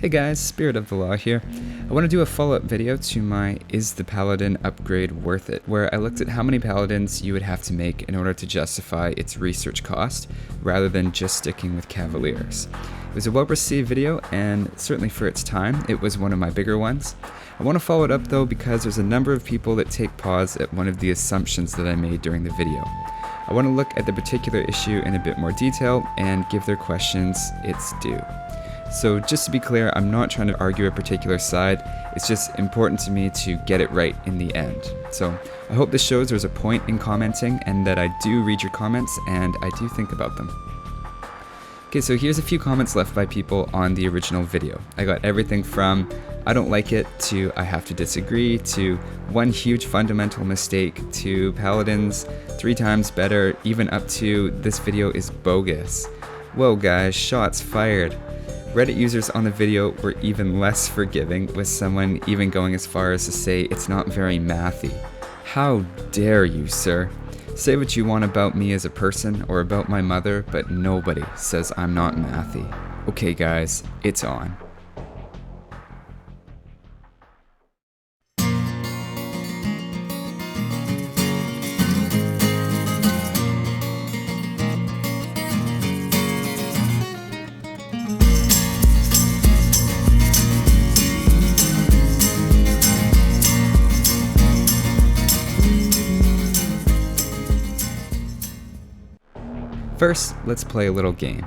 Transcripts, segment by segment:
Hey guys, Spirit of the Law here. I want to do a follow-up video to my Is the Paladin upgrade worth it, where I looked at how many paladins you would have to make in order to justify its research cost, rather than just sticking with cavaliers. It was a well-received video, and certainly for its time, it was one of my bigger ones. I want to follow it up though because there's a number of people that take pause at one of the assumptions that I made during the video. I want to look at the particular issue in a bit more detail and give their questions its due. So just to be clear, I'm not trying to argue a particular side, it's just important to me to get it right in the end. So I hope this shows there's a point in commenting and that I do read your comments and I do think about them. Okay, so here's a few comments left by people on the original video. I got everything from I don't like it to I have to disagree to one huge fundamental mistake to paladins 3 times better, even up to this video is bogus. Whoa guys, shots fired. Reddit users on the video were even less forgiving, with someone even going as far as to say it's not very mathy. How dare you, sir? Say what you want about me as a person or about my mother, but nobody says I'm not mathy. Okay guys, it's on. First, let's play a little game.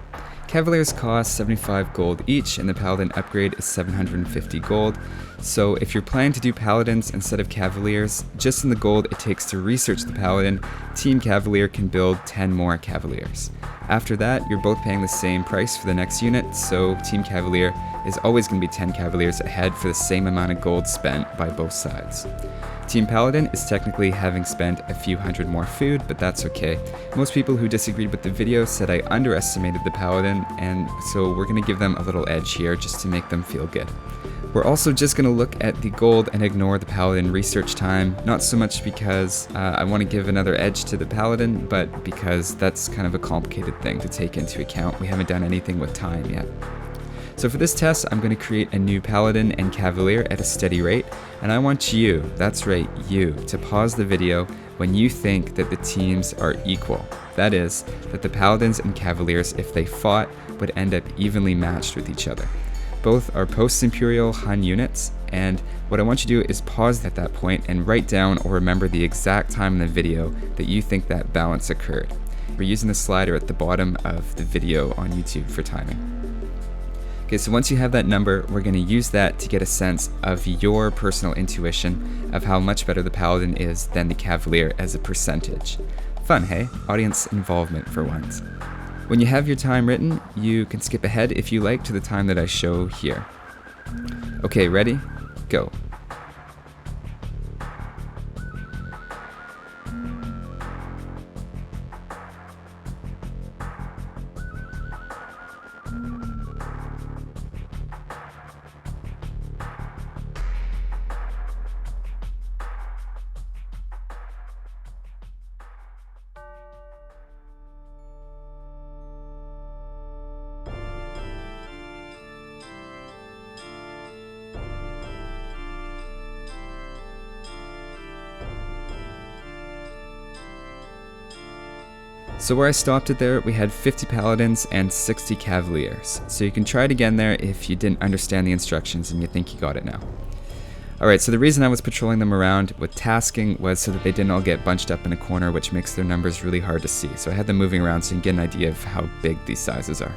Cavaliers cost 75 gold each, and the Paladin upgrade is 750 gold. So if you're planning to do Paladins instead of Cavaliers, just in the gold it takes to research the Paladin, Team Cavalier can build 10 more Cavaliers. After that, you're both paying the same price for the next unit, so Team Cavalier is always going to be 10 Cavaliers ahead for the same amount of gold spent by both sides. Team Paladin is technically having spent a few hundred more food, but that's okay. Most people who disagreed with the video said I underestimated the Paladin, and so we're going to give them a little edge here just to make them feel good. We're also just going to look at the gold and ignore the Paladin research time, not so much because I want to give another edge to the Paladin, but because that's kind of a complicated thing to take into account. We haven't done anything with time yet. So for this test, I'm going to create a new Paladin and Cavalier at a steady rate, and I want you, that's right, you, to pause the video when you think that the teams are equal. That is, that the Paladins and Cavaliers, if they fought, would end up evenly matched with each other. Both are post-Imperial Hun units, and what I want you to do is pause at that point and write down or remember the exact time in the video that you think that balance occurred. We're using the slider at the bottom of the video on YouTube for timing. Okay, so once you have that number, we're going to use that to get a sense of your personal intuition of how much better the Paladin is than the Cavalier as a percentage. Fun, hey? Audience involvement for once. When you have your time written, you can skip ahead if you like to the time that I show here. Okay, ready? Go. So where I stopped it there, we had 50 Paladins and 60 Cavaliers. So you can try it again there if you didn't understand the instructions and you think you got it now. Alright, so the reason I was patrolling them around with tasking was so that they didn't all get bunched up in a corner, which makes their numbers really hard to see. So I had them moving around so you can get an idea of how big these sizes are.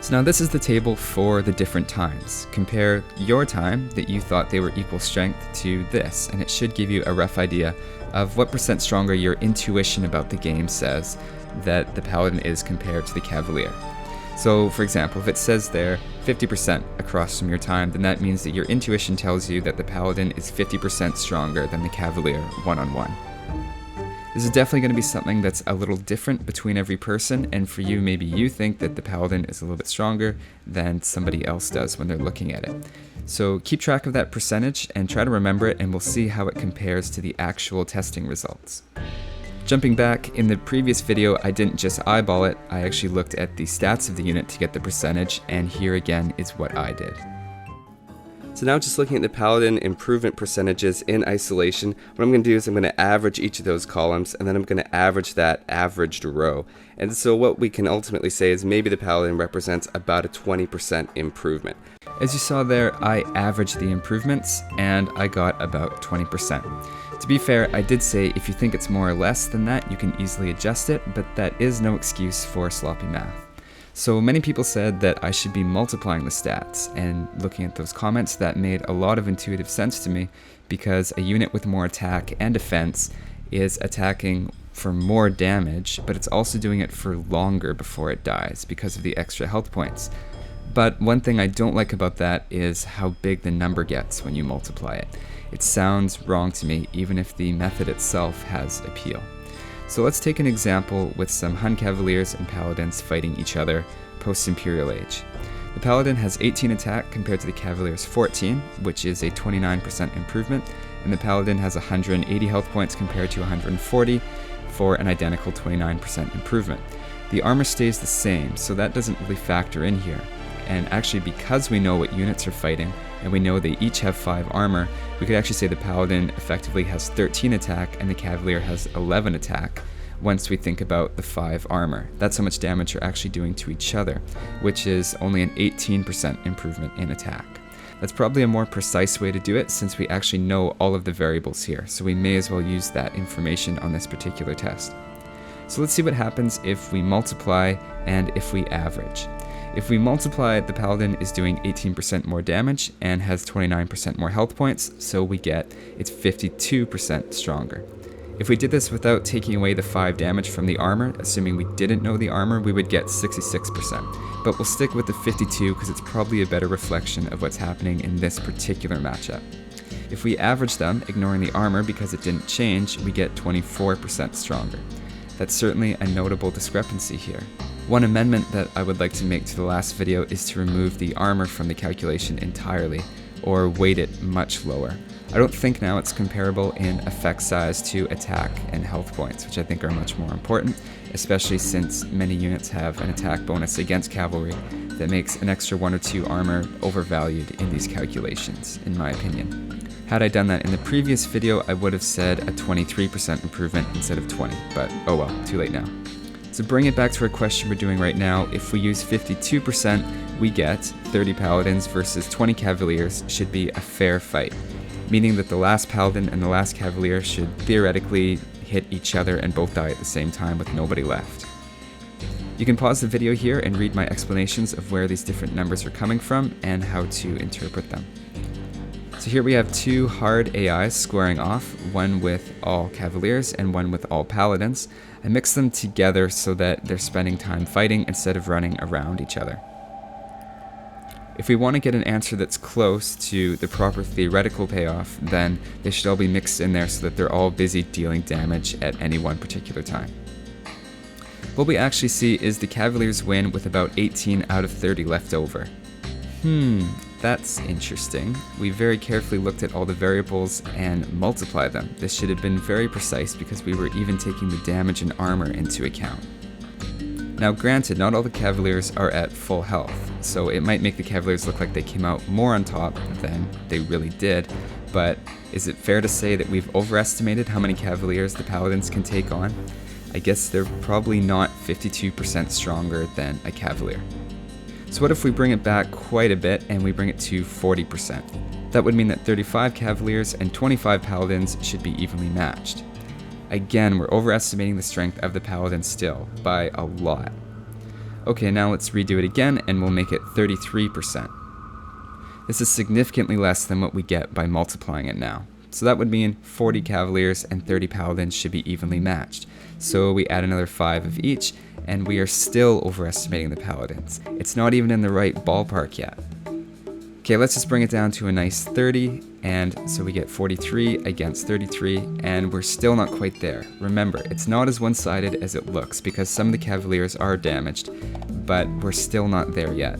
So now this is the table for the different times. Compare your time that you thought they were equal strength to this, and it should give you a rough idea of what percent stronger your intuition about the game says that the Paladin is compared to the Cavalier. So for example, if it says there 50% across from your time, then that means that your intuition tells you that the Paladin is 50% stronger than the Cavalier one-on-one. This is definitely going to be something that's a little different between every person, and for you, maybe you think that the Paladin is a little bit stronger than somebody else does when they're looking at it. So keep track of that percentage and try to remember it, and we'll see how it compares to the actual testing results. Jumping back, in the previous video I didn't just eyeball it, I actually looked at the stats of the unit to get the percentage, and here again is what I did. So now just looking at the Paladin improvement percentages in isolation, what I'm going to do is I'm going to average each of those columns, and then I'm going to average that averaged row. And so what we can ultimately say is maybe the Paladin represents about a 20% improvement. As you saw there, I averaged the improvements, and I got about 20%. To be fair, I did say if you think it's more or less than that, you can easily adjust it, but that is no excuse for sloppy math. So many people said that I should be multiplying the stats, and looking at those comments, that made a lot of intuitive sense to me, because a unit with more attack and defense is attacking for more damage, but it's also doing it for longer before it dies because of the extra health points. But one thing I don't like about that is how big the number gets when you multiply it. It sounds wrong to me, even if the method itself has appeal. So let's take an example with some Hun Cavaliers and Paladins fighting each other post-Imperial Age. The Paladin has 18 attack compared to the Cavaliers' 14, which is a 29% improvement, and the Paladin has 180 health points compared to 140 for an identical 29% improvement. The armor stays the same, so that doesn't really factor in here. And actually, because we know what units are fighting, and we know they each have 5 armor, we could actually say the Paladin effectively has 13 attack and the Cavalier has 11 attack once we think about the 5 armor. That's how much damage they're actually doing to each other, which is only an 18% improvement in attack. That's probably a more precise way to do it since we actually know all of the variables here, so we may as well use that information on this particular test. So let's see what happens if we multiply and if we average. If we multiply, the Paladin is doing 18% more damage and has 29% more health points, so we get it's 52% stronger. If we did this without taking away the 5 damage from the armor, assuming we didn't know the armor, we would get 66%. But we'll stick with the 52 because it's probably a better reflection of what's happening in this particular matchup. If we average them, ignoring the armor because it didn't change, we get 24% stronger. That's certainly a notable discrepancy here. One amendment that I would like to make to the last video is to remove the armor from the calculation entirely, or weight it much lower. I don't think now it's comparable in effect size to attack and health points, which I think are much more important, especially since many units have an attack bonus against cavalry that makes an extra 1 or 2 armor overvalued in these calculations, in my opinion. Had I done that in the previous video, I would have said a 23% improvement instead of 20, but oh well, too late now. To bring it back to our question we're doing right now, if we use 52%, we get 30 Paladins versus 20 Cavaliers should be a fair fight, meaning that the last Paladin and the last Cavalier should theoretically hit each other and both die at the same time with nobody left. You can pause the video here and read my explanations of where these different numbers are coming from and how to interpret them. So here we have 2 hard AIs squaring off, one with all Cavaliers and one with all Paladins. I mix them together so that they're spending time fighting instead of running around each other. If we want to get an answer that's close to the proper theoretical payoff, then they should all be mixed in there so that they're all busy dealing damage at any one particular time. What we actually see is the Cavaliers win with about 18 out of 30 left over. That's interesting. We very carefully looked at all the variables and multiplied them. This should have been very precise because we were even taking the damage and armor into account. Now granted, not all the Cavaliers are at full health, so it might make the Cavaliers look like they came out more on top than they really did, but is it fair to say that we've overestimated how many Cavaliers the Paladins can take on? I guess they're probably not 52% stronger than a Cavalier. So what if we bring it back quite a bit and we bring it to 40%? That would mean that 35 Cavaliers and 25 Paladins should be evenly matched. Again, we're overestimating the strength of the Paladin still, by a lot. Okay, now let's redo it again and we'll make it 33%. This is significantly less than what we get by multiplying it now. So that would mean 40 Cavaliers and 30 Paladins should be evenly matched. So we add another 5 of each, and we are still overestimating the Paladins. It's not even in the right ballpark yet. Okay, let's just bring it down to a nice 30, and so we get 43 against 33, and we're still not quite there. Remember, it's not as one-sided as it looks, because some of the Cavaliers are damaged, but we're still not there yet.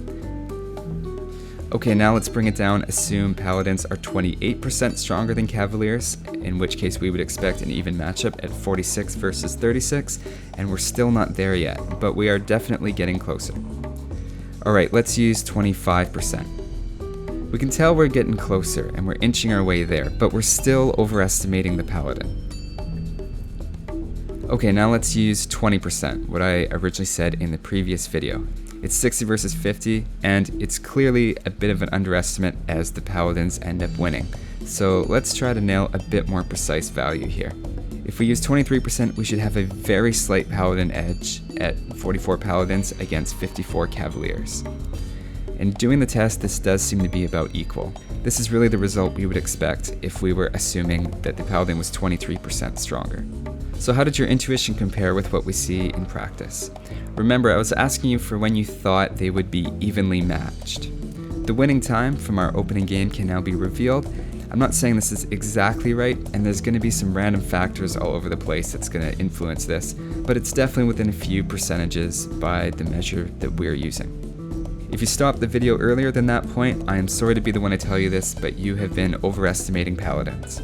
Okay, now let's bring it down. Assume Paladins are 28% stronger than Cavaliers, in which case we would expect an even matchup at 46 versus 36, and we're still not there yet, but we are definitely getting closer. Alright, let's use 25%. We can tell we're getting closer, and we're inching our way there, but we're still overestimating the Paladin. Okay, now let's use 20%, what I originally said in the previous video. It's 60 versus 50, and it's clearly a bit of an underestimate as the Paladins end up winning. So let's try to nail a bit more precise value here. If we use 23%, we should have a very slight Paladin edge at 44 Paladins against 54 Cavaliers. In doing the test, this does seem to be about equal. This is really the result we would expect if we were assuming that the Paladin was 23% stronger. So how did your intuition compare with what we see in practice? Remember, I was asking you for when you thought they would be evenly matched. The winning time from our opening game can now be revealed. I'm not saying this is exactly right, and there's going to be some random factors all over the place that's going to influence this, but it's definitely within a few percentages by the measure that we're using. If you stopped the video earlier than that point, I am sorry to be the one to tell you this, but you have been overestimating Paladins.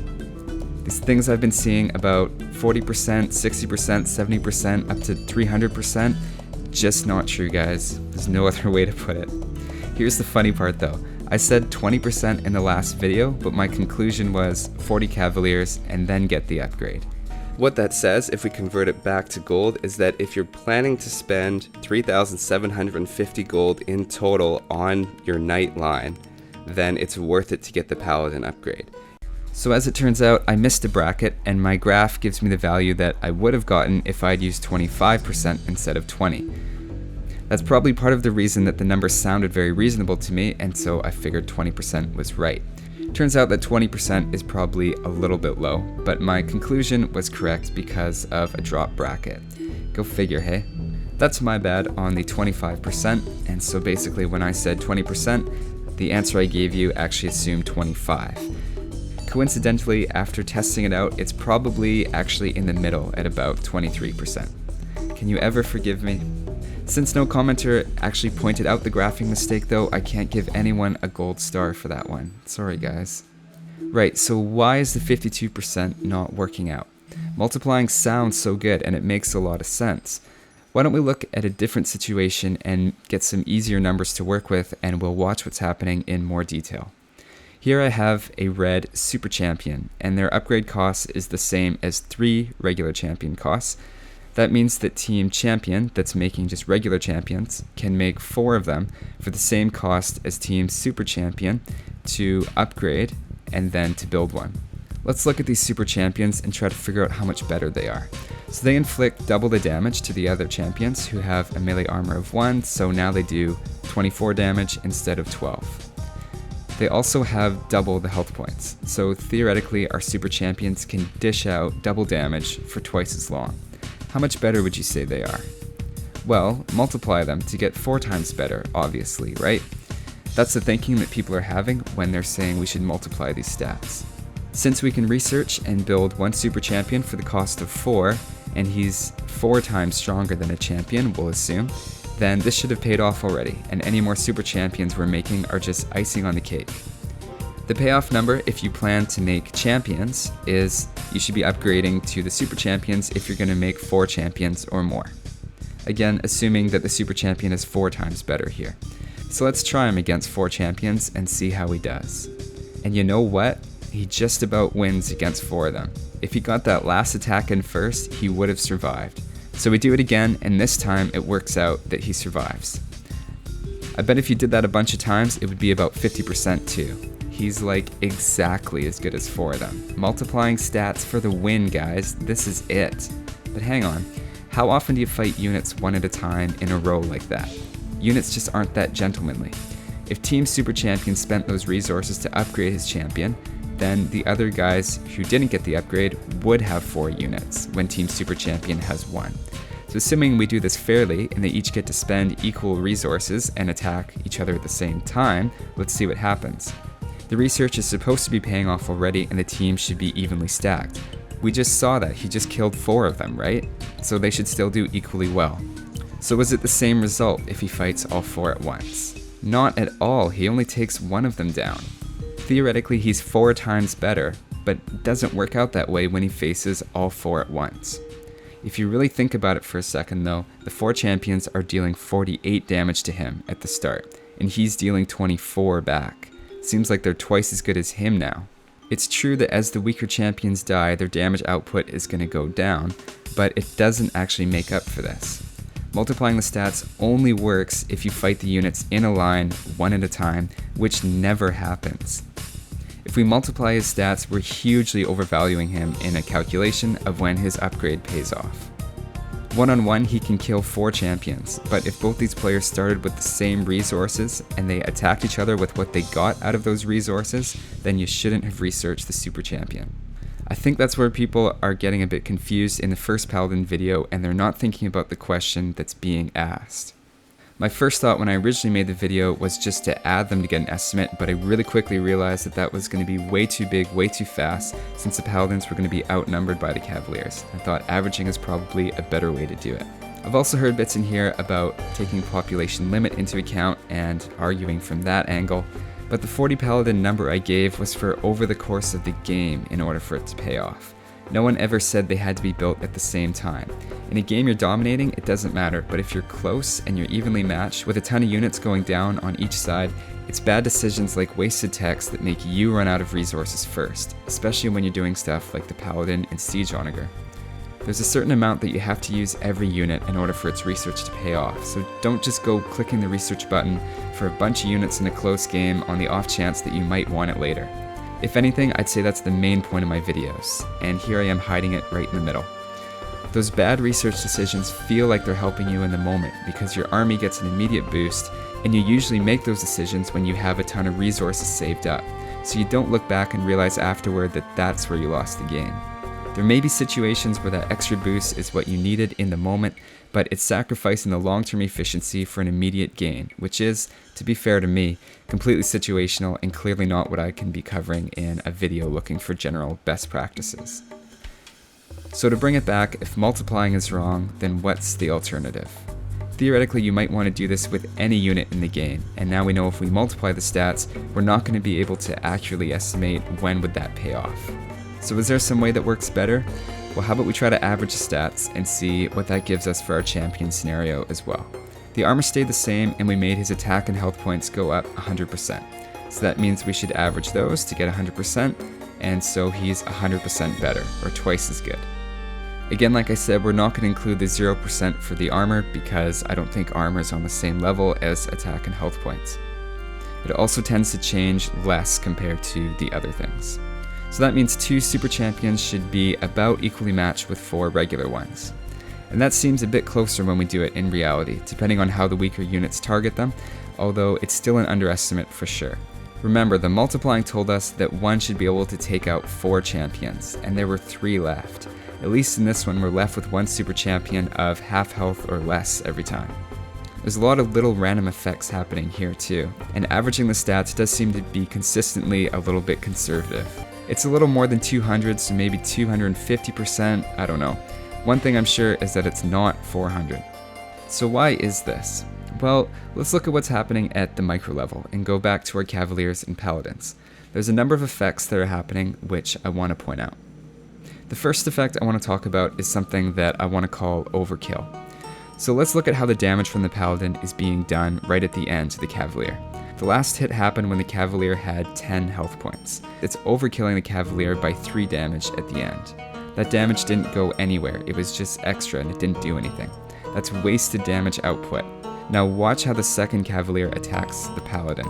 These things I've been seeing about 40%, 60%, 70%, up to 300%, just not true, guys. There's no other way to put it. Here's the funny part though. I said 20% in the last video, but my conclusion was 40 Cavaliers and then get the upgrade. What that says, if we convert it back to gold, is that if you're planning to spend 3,750 gold in total on your knight line, then it's worth it to get the Paladin upgrade. So as it turns out, I missed a bracket, and my graph gives me the value that I would have gotten if I'd used 25% instead of 20. That's probably part of the reason that the number sounded very reasonable to me, and so I figured 20% was right. Turns out that 20% is probably a little bit low, but my conclusion was correct because of a drop bracket. Go figure, hey? That's my bad on the 25%, and so basically when I said 20%, the answer I gave you actually assumed 25. Coincidentally, after testing it out, it's probably actually in the middle at about 23%. Can you ever forgive me? Since no commenter actually pointed out the graphing mistake though, I can't give anyone a gold star for that one. Sorry guys. Right, so why is the 52% not working out? Multiplying sounds so good and it makes a lot of sense. Why don't we look at a different situation and get some easier numbers to work with, and we'll watch what's happening in more detail. Here I have a red super champion, and their upgrade cost is the same as 3 regular champion costs. That means that Team Champion, that's making just regular champions, can make 4 of them for the same cost as Team Super Champion to upgrade and then to build one. Let's look at these super champions and try to figure out how much better they are. So they inflict double the damage to the other champions who have a melee armor of 1, so now they do 24 damage instead of 12. They also have double the health points, so theoretically our super champions can dish out double damage for twice as long. How much better would you say they are? Well, multiply them to get 4 times better, obviously, right? That's the thinking that people are having when they're saying we should multiply these stats. Since we can research and build one super champion for the cost of 4, and he's 4 times stronger than a champion, we'll assume, then this should have paid off already, and any more super champions we're making are just icing on the cake. The payoff number, if you plan to make champions, is you should be upgrading to the super champions if you're going to make 4 champions or more. Again, assuming that the super champion is 4 times better here. So let's try him against 4 champions and see how he does. And you know what? He just about wins against 4 of them. If he got that last attack in first, he would have survived. So we do it again, and this time it works out that he survives. I bet if you did that a bunch of times, it would be about 50% too. He's like exactly as good as 4 of them. Multiplying stats for the win, guys. This is it. But hang on, how often do you fight units one at a time in a row like that? Units just aren't that gentlemanly. If Team Super Champion spent those resources to upgrade his champion, then the other guys who didn't get the upgrade would have 4 units when Team Super Champion has 1. So assuming we do this fairly and they each get to spend equal resources and attack each other at the same time, let's see what happens. The research is supposed to be paying off already and the team should be evenly stacked. We just saw that, he just killed 4 of them, right? So they should still do equally well. So was it the same result if he fights all 4 at once? Not at all, he only takes one of them down. Theoretically, he's 4 times better, but it doesn't work out that way when he faces all 4 at once. If you really think about it for a second though, the 4 champions are dealing 48 damage to him at the start, and he's dealing 24 back. Seems like they're twice as good as him now. It's true that as the weaker champions die, their damage output is going to go down, but it doesn't actually make up for this. Multiplying the stats only works if you fight the units in a line, one at a time, which never happens. If we multiply his stats, we're hugely overvaluing him in a calculation of when his upgrade pays off. One-on-one, he can kill 4 champions, but if both these players started with the same resources and they attacked each other with what they got out of those resources, then you shouldn't have researched the super champion. I think that's where people are getting a bit confused in the first Paladin video, and they're not thinking about the question that's being asked. My first thought when I originally made the video was just to add them to get an estimate, but I really quickly realized that that was going to be way too big, way too fast, since the Paladins were going to be outnumbered by the Cavaliers. I thought averaging is probably a better way to do it. I've also heard bits in here about taking population limit into account and arguing from that angle, but the 40 Paladin number I gave was for over the course of the game in order for it to pay off. No one ever said they had to be built at the same time. In a game you're dominating, it doesn't matter, but if you're close and you're evenly matched with a ton of units going down on each side, it's bad decisions like wasted techs that make you run out of resources first, especially when you're doing stuff like the Paladin and Siege Onager. There's a certain amount that you have to use every unit in order for its research to pay off, so don't just go clicking the research button for a bunch of units in a close game on the off chance that you might want it later. If anything, I'd say that's the main point of my videos, and here I am hiding it right in the middle. Those bad research decisions feel like they're helping you in the moment because your army gets an immediate boost, and you usually make those decisions when you have a ton of resources saved up, so you don't look back and realize afterward that that's where you lost the game. There may be situations where that extra boost is what you needed in the moment, but it's sacrificing the long-term efficiency for an immediate gain, which is, to be fair to me, completely situational and clearly not what I can be covering in a video looking for general best practices. So to bring it back, if multiplying is wrong, then what's the alternative? Theoretically, you might want to do this with any unit in the game, and now we know if we multiply the stats, we're not going to be able to accurately estimate when would that pay off. So is there some way that works better? Well, how about we try to average the stats and see what that gives us for our champion scenario as well. The armor stayed the same and we made his attack and health points go up 100%. So that means we should average those to get 100%, and so he's 100% better, or twice as good. Again, like I said, we're not going to include the 0% for the armor because I don't think armor is on the same level as attack and health points. It also tends to change less compared to the other things. So that means 2 super champions should be about equally matched with 4 regular ones. And that seems a bit closer when we do it in reality, depending on how the weaker units target them, although it's still an underestimate for sure. Remember, the multiplying told us that one should be able to take out 4 champions, and there were 3 left. At least in this one, we're left with 1 super champion of half health or less every time. There's a lot of little random effects happening here too, and averaging the stats does seem to be consistently a little bit conservative. It's a little more than 200, so maybe 250%, I don't know. One thing I'm sure is that it's not 400. So why is this? Well, let's look at what's happening at the micro level and go back to our Cavaliers and Paladins. There's a number of effects that are happening which I want to point out. The first effect I want to talk about is something that I want to call overkill. So let's look at how the damage from the Paladin is being done right at the end to the Cavalier. The last hit happened when the Cavalier had 10 health points. It's overkilling the Cavalier by 3 damage at the end. That damage didn't go anywhere, it was just extra and it didn't do anything. That's wasted damage output. Now watch how the second Cavalier attacks the Paladin.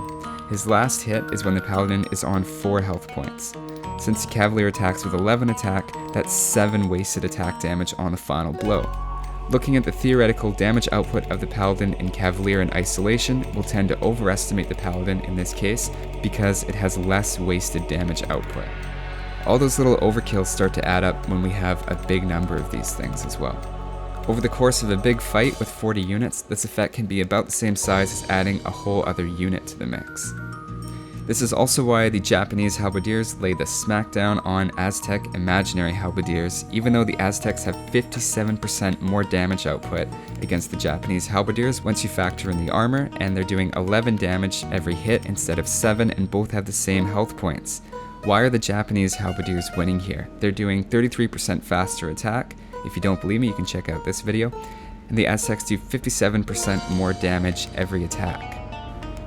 His last hit is when the Paladin is on 4 health points. Since the Cavalier attacks with 11 attack, that's 7 wasted attack damage on the final blow. Looking at the theoretical damage output of the Paladin and Cavalier in isolation, we'll tend to overestimate the Paladin in this case because it has less wasted damage output. All those little overkills start to add up when we have a big number of these things as well. Over the course of a big fight with 40 units, this effect can be about the same size as adding a whole other unit to the mix. This is also why the Japanese halberdiers lay the smackdown on Aztec imaginary halberdiers, even though the Aztecs have 57% more damage output against the Japanese halberdiers once you factor in the armor, and they're doing 11 damage every hit instead of 7, and both have the same health points. Why are the Japanese halberdiers winning here? They're doing 33% faster attack. If you don't believe me, you can check out this video. And the Aztecs do 57% more damage every attack.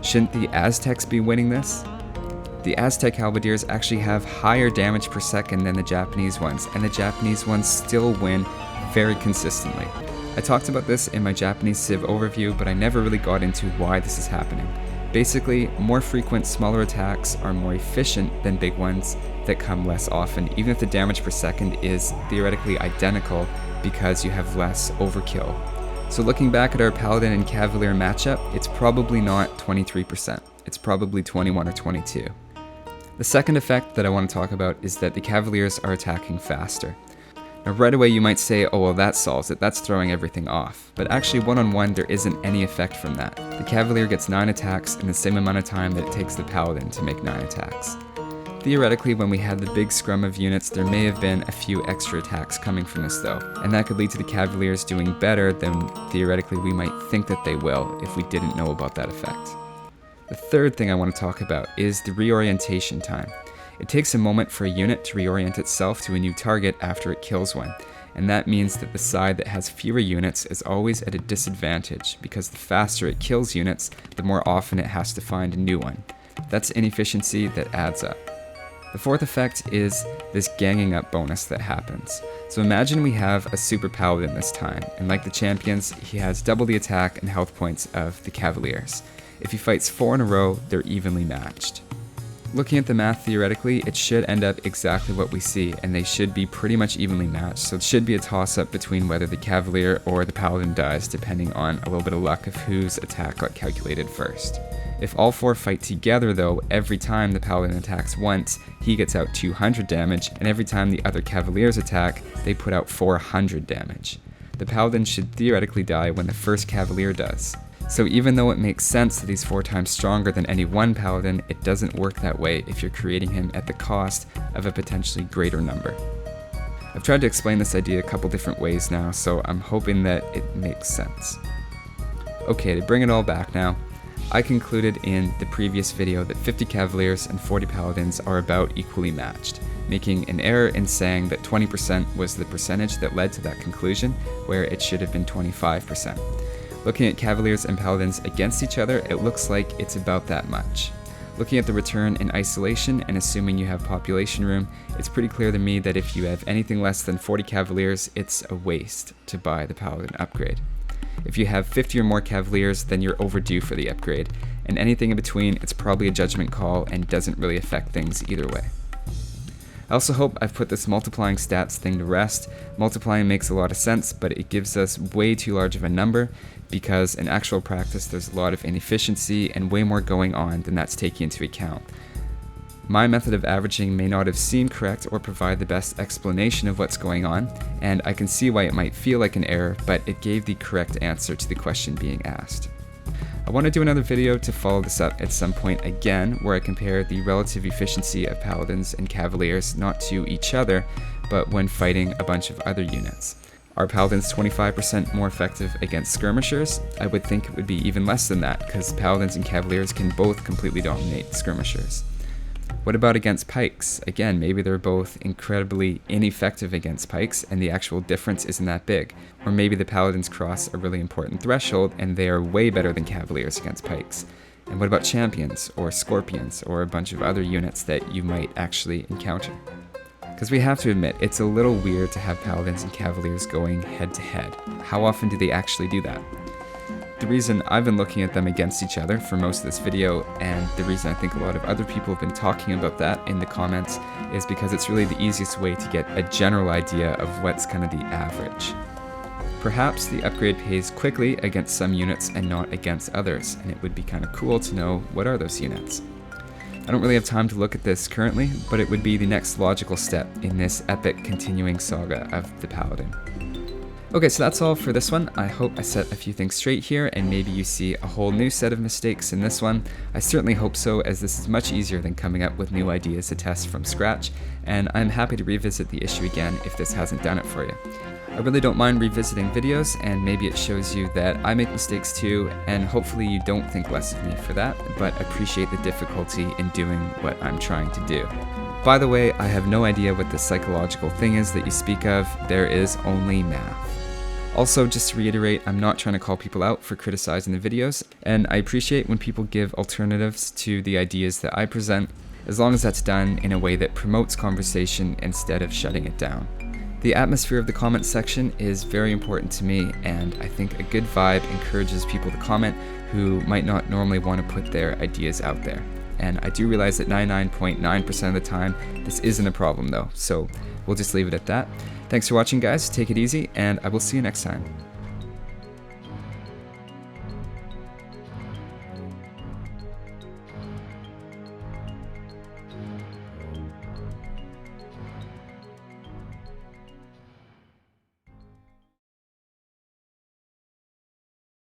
Shouldn't the Aztecs be winning this? The Aztec halberdiers actually have higher damage per second than the Japanese ones, and the Japanese ones still win very consistently. I talked about this in my Japanese Civ overview, but I never really got into why this is happening. Basically, more frequent, smaller attacks are more efficient than big ones that come less often, even if the damage per second is theoretically identical because you have less overkill. So looking back at our Paladin and Cavalier matchup, it's probably not 23%. It's probably 21 or 22. The second effect that I want to talk about is that the Cavaliers are attacking faster. Now right away you might say, oh well, that solves it, that's throwing everything off. But actually one-on-one there isn't any effect from that. The Cavalier gets 9 attacks in the same amount of time that it takes the Paladin to make 9 attacks. Theoretically, when we had the big scrum of units, there may have been a few extra attacks coming from this though, and that could lead to the Cavaliers doing better than theoretically we might think that they will if we didn't know about that effect. The third thing I want to talk about is the reorientation time. It takes a moment for a unit to reorient itself to a new target after it kills one, and that means that the side that has fewer units is always at a disadvantage because the faster it kills units, the more often it has to find a new one. That's inefficiency that adds up. The fourth effect is this ganging up bonus that happens. So imagine we have a super Paladin this time, and like the champions, he has double the attack and health points of the Cavaliers. If he fights 4 in a row, they're evenly matched. Looking at the math theoretically, it should end up exactly what we see, and they should be pretty much evenly matched, so it should be a toss-up between whether the Cavalier or the Paladin dies, depending on a little bit of luck of whose attack got calculated first. If all 4 fight together though, every time the Paladin attacks once, he gets out 200 damage, and every time the other Cavaliers attack, they put out 400 damage. The Paladin should theoretically die when the first Cavalier does. So even though it makes sense that he's 4 times stronger than any one Paladin, it doesn't work that way if you're creating him at the cost of a potentially greater number. I've tried to explain this idea a couple different ways now, so I'm hoping that it makes sense. Okay, to bring it all back now, I concluded in the previous video that 50 Cavaliers and 40 Paladins are about equally matched, making an error in saying that 20% was the percentage that led to that conclusion, where it should have been 25%. Looking at Cavaliers and Paladins against each other, it looks like it's about that much. Looking at the return in isolation and assuming you have population room, it's pretty clear to me that if you have anything less than 40 Cavaliers, it's a waste to buy the Paladin upgrade. If you have 50 or more Cavaliers, then you're overdue for the upgrade, and anything in between, it's probably a judgment call and doesn't really affect things either way. I also hope I've put this multiplying stats thing to rest. Multiplying makes a lot of sense, but it gives us way too large of a number because in actual practice there's a lot of inefficiency and way more going on than that's taken into account. My method of averaging may not have seemed correct or provide the best explanation of what's going on, and I can see why it might feel like an error, but it gave the correct answer to the question being asked. I want to do another video to follow this up at some point again, where I compare the relative efficiency of Paladins and Cavaliers not to each other, but when fighting a bunch of other units. Are Paladins 25% more effective against skirmishers? I would think it would be even less than that, because Paladins and Cavaliers can both completely dominate skirmishers. What about against pikes? Again, maybe they're both incredibly ineffective against pikes and the actual difference isn't that big. Or maybe the Paladins cross a really important threshold and they are way better than Cavaliers against pikes. And what about champions or scorpions or a bunch of other units that you might actually encounter? Because we have to admit, it's a little weird to have Paladins and Cavaliers going head to head. How often do they actually do that? The reason I've been looking at them against each other for most of this video, and the reason I think a lot of other people have been talking about that in the comments, is because it's really the easiest way to get a general idea of what's kind of the average. Perhaps the upgrade pays quickly against some units and not against others, and it would be kind of cool to know what are those units. I don't really have time to look at this currently, but it would be the next logical step in this epic continuing saga of the Paladin. Okay, so that's all for this one. I hope I set a few things straight here, and maybe you see a whole new set of mistakes in this one. I certainly hope so, as this is much easier than coming up with new ideas to test from scratch, and I'm happy to revisit the issue again if this hasn't done it for you. I really don't mind revisiting videos, and maybe it shows you that I make mistakes too, and hopefully you don't think less of me for that, but appreciate the difficulty in doing what I'm trying to do. By the way, I have no idea what the psychological thing is that you speak of. There is only math. Also, just to reiterate, I'm not trying to call people out for criticizing the videos, and I appreciate when people give alternatives to the ideas that I present, as long as that's done in a way that promotes conversation instead of shutting it down. The atmosphere of the comment section is very important to me, and I think a good vibe encourages people to comment who might not normally want to put their ideas out there. And I do realize that 99.9% of the time, this isn't a problem though, so we'll just leave it at that. Thanks for watching, guys. Take it easy, and I will see you next time.